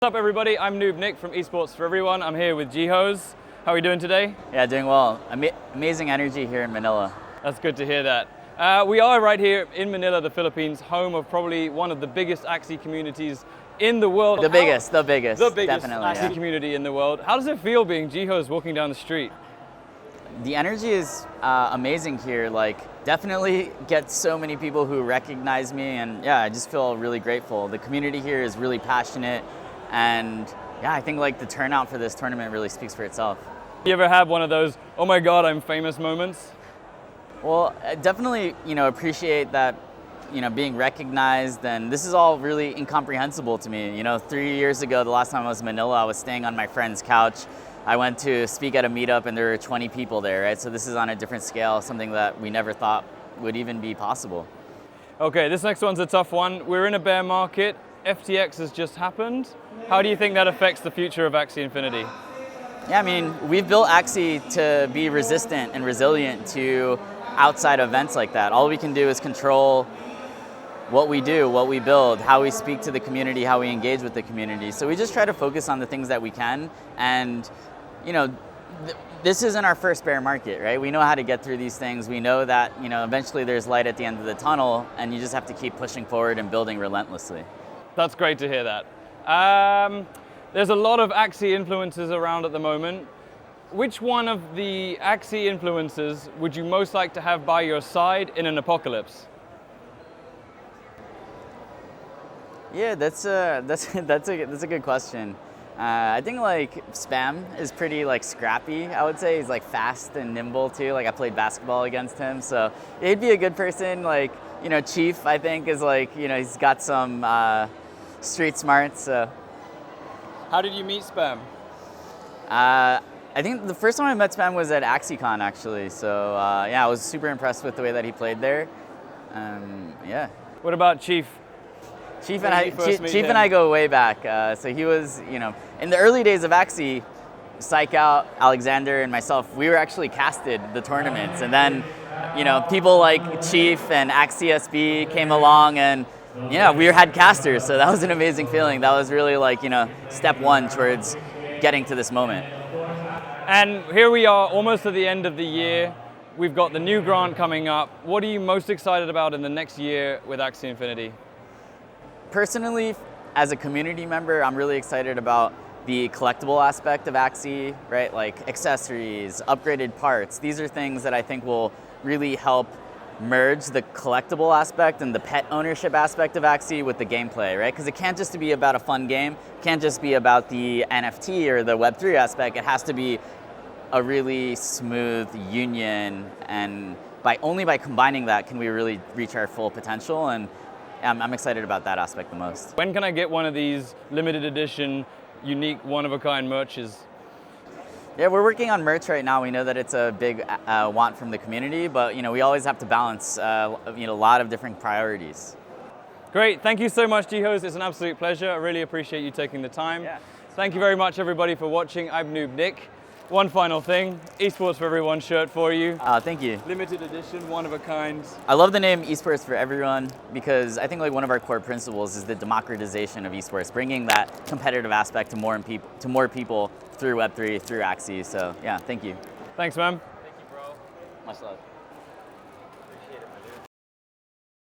What's up everybody, I'm Noob Nick from Esports for Everyone. I'm here with JIHOZ. How are we doing today? Yeah, doing well. Amazing energy here in Manila. That's good to hear that. We are right here in Manila, the Philippines, home of probably one of the biggest Axie communities in the world. The biggest, definitely, Axie yeah. community in the world. How does it feel being JIHOZ walking down the street? The energy is amazing here. Like, definitely get so many people who recognize me, and yeah, I just feel really grateful. The community here is really passionate, and yeah, I think like the turnout for this tournament really speaks for itself. You ever had one of those, oh my God, I'm famous moments? Well, I definitely, appreciate that, being recognized, and this is all really incomprehensible to me. 3 years ago, the last time I was in Manila, I was staying on my friend's couch. I went to speak at a meetup and there were 20 people there, right? So this is on a different scale, something that we never thought would even be possible. Okay, this next one's a tough one. We're in a bear market. FTX has just happened. How do you think that affects the future of Axie Infinity? Yeah, I mean, we've built Axie to be resistant and resilient to outside events like that. All we can do is control what we do, what we build, how we speak to the community, how we engage with the community. So we just try to focus on the things that we can. And, this isn't our first bear market, right? We know how to get through these things. We know that, eventually there's light at the end of the tunnel, and you just have to keep pushing forward and building relentlessly. That's great to hear that. There's a lot of Axie influencers around at the moment. Which one of the Axie influencers would you most like to have by your side in an apocalypse? Yeah, that's a good question. I think like Spam is pretty like scrappy. I would say he's like fast and nimble too. Like I played basketball against him, so he'd be a good person. Like Chief, I think is like he's got some street smarts. So. How did you meet Spam? I think the first time I met Spam was at AxieCon actually. So yeah, I was super impressed with the way that he played there. Yeah. What about Chief? Chief and I go way back. So he was, in the early days of Axie, Psych Out, Alexander, and myself, we were actually casted the tournaments. And then, people like Chief and Axie SB came along, and we had casters. So that was an amazing feeling. That was really like, step one towards getting to this moment. And here we are, almost at the end of the year. We've got the new grant coming up. What are you most excited about in the next year with Axie Infinity? Personally, as a community member, I'm really excited about the collectible aspect of Axie, right? Like accessories, upgraded parts. These are things that I think will really help merge the collectible aspect and the pet ownership aspect of Axie with the gameplay, right? Because it can't just be about a fun game. It can't just be about the NFT or the Web3 aspect. It has to be a really smooth union, and only by combining that can we really reach our full potential. And I'm excited about that aspect the most. When can I get one of these limited edition, unique, one-of-a-kind merches? Yeah, we're working on merch right now. We know that it's a big want from the community, but we always have to balance a lot of different priorities. Great, thank you so much, JIHOZ. It's an absolute pleasure. I really appreciate you taking the time. Yeah. Thank you very much, everybody, for watching. I'm Noob Nick. One final thing, Esports for Everyone shirt for you. Thank you. Limited edition, one of a kind. I love the name Esports for Everyone because I think like one of our core principles is the democratization of esports, bringing that competitive aspect to more people through Web3, through Axie. So yeah, thank you. Thanks, man. Thank you, bro. Much love.